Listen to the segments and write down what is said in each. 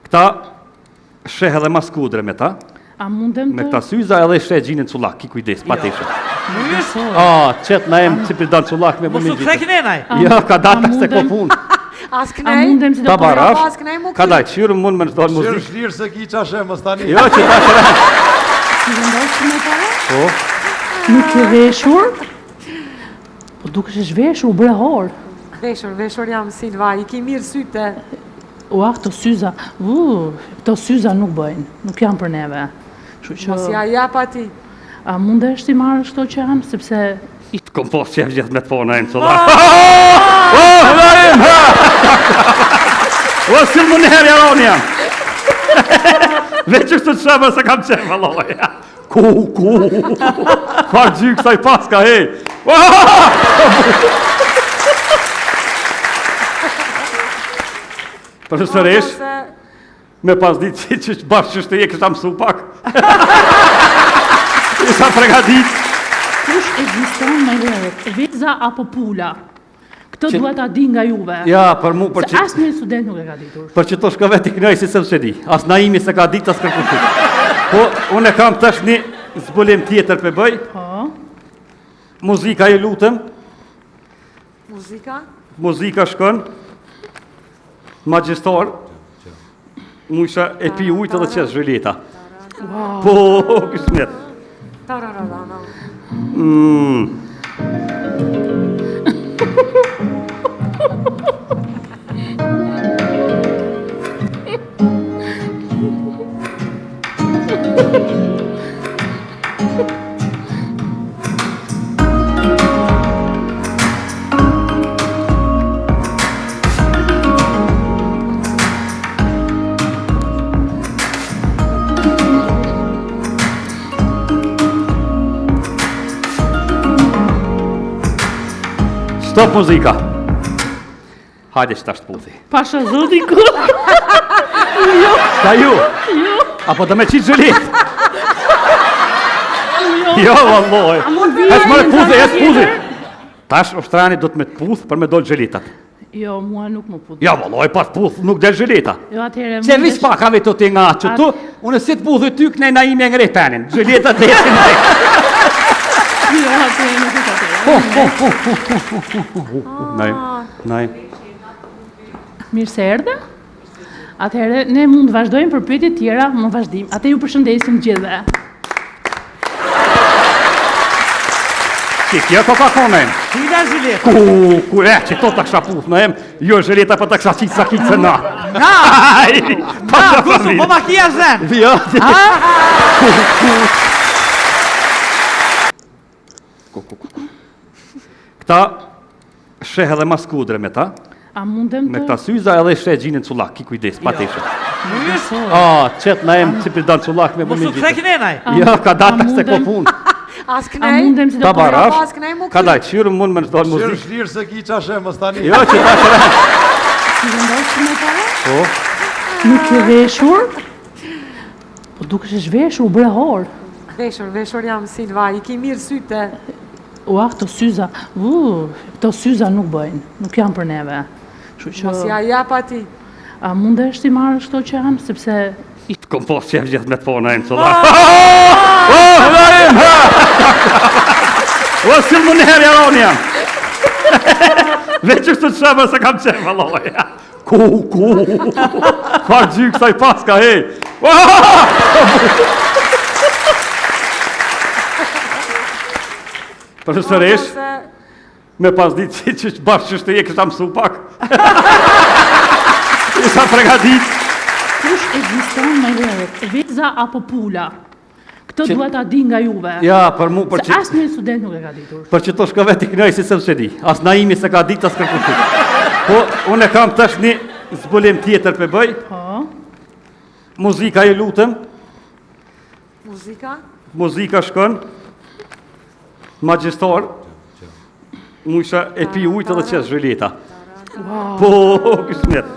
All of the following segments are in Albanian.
Këta sheh edhe mas kudre me ta. A mundem të... Me këta syza edhe sheh gjinin cullak, ki kujdes, pa të ishe. Qëtë na em që përdan cullak me bëmi gjitë. Ja, ka data se ko pun. As kënej? Ta barash, ka daj, qyrë mund me nështoj muzik. Qyrë shlirë se ki qa shemë, stani. Jo, që ta shërë. Si vendosh që me pare? Po. Nuk e veshur? Po duke që shveshur, bre horë. Veshur jam Silva, i ki mirë syte. Ua, këto syza, këto syza nuk bëjnë, nuk janë për neve. Mos ja jap ati. A mundesh ti marrë shto që janë, sepse... Të kom pos që gjithë me të pona e më cëlla. O, si më nëherë jaron jam. Veq është të qëmë se kam qemë, valoj. Ku. Farë gjykë saj paska, hej. Profesorish, me pas ditë që bashkë që je kështa mësu pak. Isha pregadit. Kush ekziston me herët, veza apo pula? Këtë duhet ta di nga juve. Ja, për mu, për që... Se asë një student nuk e ka ditur. Për që to shka veti kënoj si se më shedi. As Naimi se ka dit, as kërkushit. Po, unë e kam tash një zbulim tjetër për bëj. Po. Muzika e lutëm. Muzika? Muzika shkon. Magjistar. Musha e pi ujtë edhe qesë zhëlleta. Po, kështë net. Stop muzika. Hajde që ta shtë puthi. Pasha zoti ku? Ka ju? Apo të me qitë zhëllit? Jo, valloj. Hesh mërë puthi. Tash ushtrani do të me të puth për me dojtë zhëllitat. Jo, mua nuk më puth. Ja, valloj, pas puth nuk del zhëllita. Jo, atëhere... Se vis pak ka vetë të nga që tu, unë si të puthi ty kënej na ime ngrej penin. Zhëllitat dhe jesin dhe. Jo, atëhere nuk e Naj. Mirë se erdhe. Atëhere, ne mund të vazhdojmë për pyetje tjera më vazhdim. Atë ju përshëndesim gjithëve. Kjo ko ka konen? Kujda zhileta? Ku, që to të kësha puth në em, jo zhileta për të kësha qitë sa kitë se na. Kusu, po ma kia zhen? Jo. Këta sheh edhe mas kudre me ta. A mundem të... Me këta syza edhe sheh gjinin cullak, ki kujdes, pa të ishe. Qëtë na em që përdan cullak me bëmi gjitë. Ja, ka data se ko pun. As A mundem kënej? si Ta do barash, As kënej mu ka daj, qyrë mund me nështoj Qyrë muzik. shlirë se ki qa shemë, stani. Jo, që ta shërë. si vendosh që me pare? Po, Nuk e veshur? Po duke që shveshur, bre horë. Veshur jam Silva, i ki mirë syte. Ua, këto syza, këto syza nuk bëjnë, nuk janë për neve. Mos ja jap ati. A mundesh ti marrë shto që janë, sepse... të kom pos që gjithë me të pona e më cëlla. O, si më nëherë jaron jam. Veq është të qëmë se kam qemë, valoj. Ku. Farë gjykë saj paska, hej. Profesorish, me pas ditë që bashkë që je kështa mësu pak. Isha pregadit. Kush ekziston me herët, veza apo pula? Këtë duhet ta di nga juve. Ja, për mu, për Se që... asë një student nuk e ka ditur. Për që to shka veti kënoj si se më shedi. As Naimi se ka dit, as kërkushit. Po, unë e kam tash një zbulim tjetër për bëj. Po. Muzika e lutëm. Muzika? Muzika shkon. Magjistar. Musha e pi ujtë edhe qesë zhëlleta. Po, kështë net.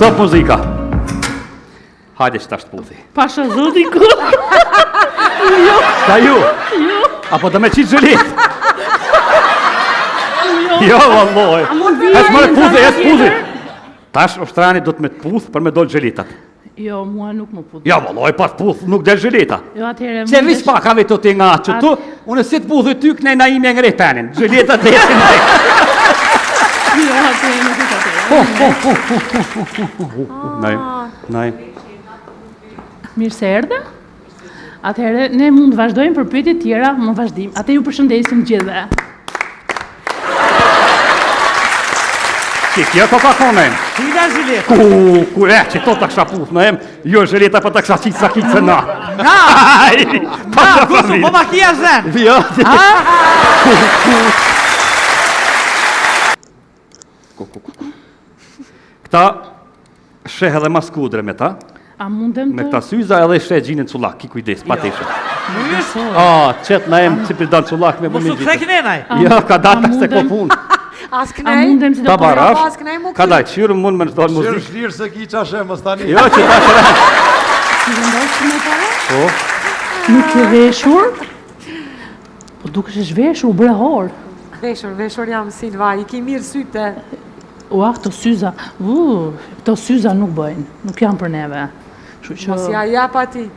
Stop muzika. Hajde që tash të puthi. Pasha zoti ku? Ka ju? Jo, Apo të me qitë zhëlit? jo. Jo, valloj. Hes më puthi, hes puthi. tjetër? Tash ushtrani do të me të puth për me dojtë zhëlitat. Jo, mua nuk më put. Ja, valloj, pas puth nuk del zhëlita. Jo, atëherë... Se vish pakave të ti nga që tu, unë si të puthi ty kënej na ime ngre penin. Zhëlitat dhe jesin dhe. Jo, atëherë nuk është atëherë. Nej. Mirë se erdhe. Atëherë, ne mund të vazhdojmë për pyetje tjera më vazhdim. Atë ju përshëndesim gjithëve. Që kjo ka konen. Kujda zhilet. Ku, që to të kësha puth në em, jo zhëlita për të kësha qitë sa kitë se na. Na, kusu, po ma kia zen. Jo, Këta sheh edhe mas kudre me ta, A mundem me të... këta syza edhe sheh gjinin cullak, ki kujdes, pa të ishe. Mujës, Qetë na em që përdan cullak me mosu bëmi të gjitë. kenenaj. Jo, ka data a se ko mundem- pun. As A kënej? mundem si Ta të barash, pas kënej mu ka daj qyrë mund me në Shirë muzikë. shlirë se ki qa shemë stani. Jo, që ta shëra. Si vendos me para? Po, Nuk e veshur? Po dukesh e zhveshur, brehor. Veshur jam Silva, i ki mirë syte. Ua, këto syza, këto syza nuk bëjnë, nuk janë për neve. Kështu Mos që, ja jap ati.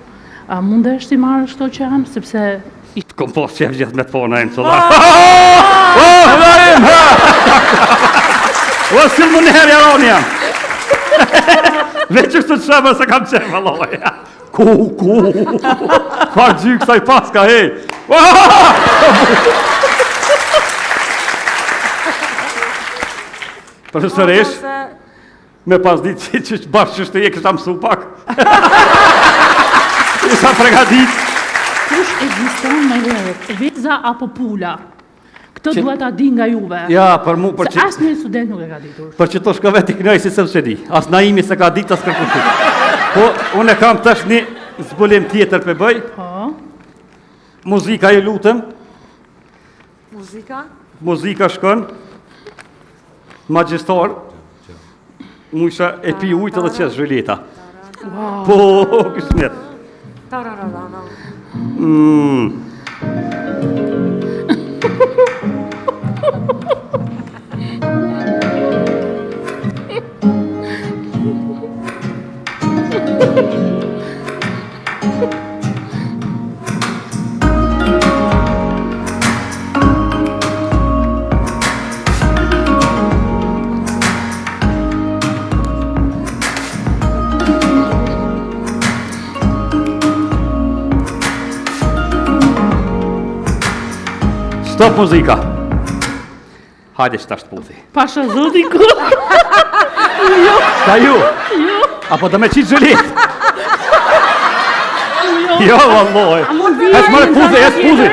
a mundesh ti marrësh këto që janë, sepse të kom pos qef gjithë me të pona e më cullak. Da im, ha! O, si më njëherë jaron jam. Veç është të qëmë se kam qenë, valloj. Ku. Fa gjykë sa i paska, hej. Për sërish, me pas ditë që bashkë që shtë e kështa mësu pak. Isha pregadit. kush ekziston më herët, veza apo pula? Këtë duhet ta di nga juve. Ja, për mu, për Se që... asnjë student nuk e ka ditur. Për që to shka veti kënoj si se më di. As naimi se ka ditë, as kërkushit. Po, unë e kam tash një zbulim tjetër për bëj. Po, Muzika e lutëm, Muzika? muzika shkon, magjistar, mu isha e pi ujtë dhe qesë zhëlleta. Po, kështë mjetë. Tarararana. Stop muzika. Hajde që tash të puthi. pasha zoti ku? Ka ju? Jo, Apo të me qitë zhëlit? jo. Jo, valloj. Hes më puthi, hes puthi. tjetër?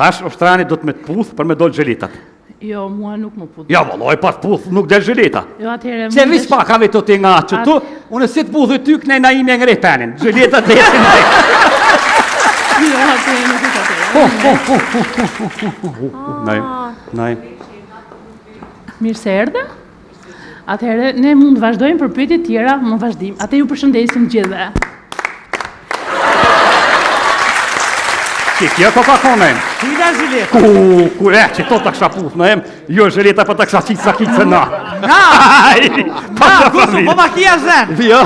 Tash ushtrani do të me të puth për me dojtë zhëlitat. Jo, mua nuk më put. Ja, valloj, pas puth nuk del zhëlita. Jo, atëherë... Se vish pak ave të ti nga që tu, unë si të puthi ty kënej na ime ngre penin. Zhëlitat dhe jesin dhe. Jo, atëherë nuk është atëherë. Nej. Mirë se erdhe. Atëherë, ne mund të vazhdojmë për pyetje tjera më vazhdim. Atë ju përshëndesim gjithëve. Që kjo ka konen. Kujda zhilet. Ku, që to të kësha puth në em, jo zhëlleta për të kësha qitë sa kitë se na. Na, kusu, po ma kia zen. Jo,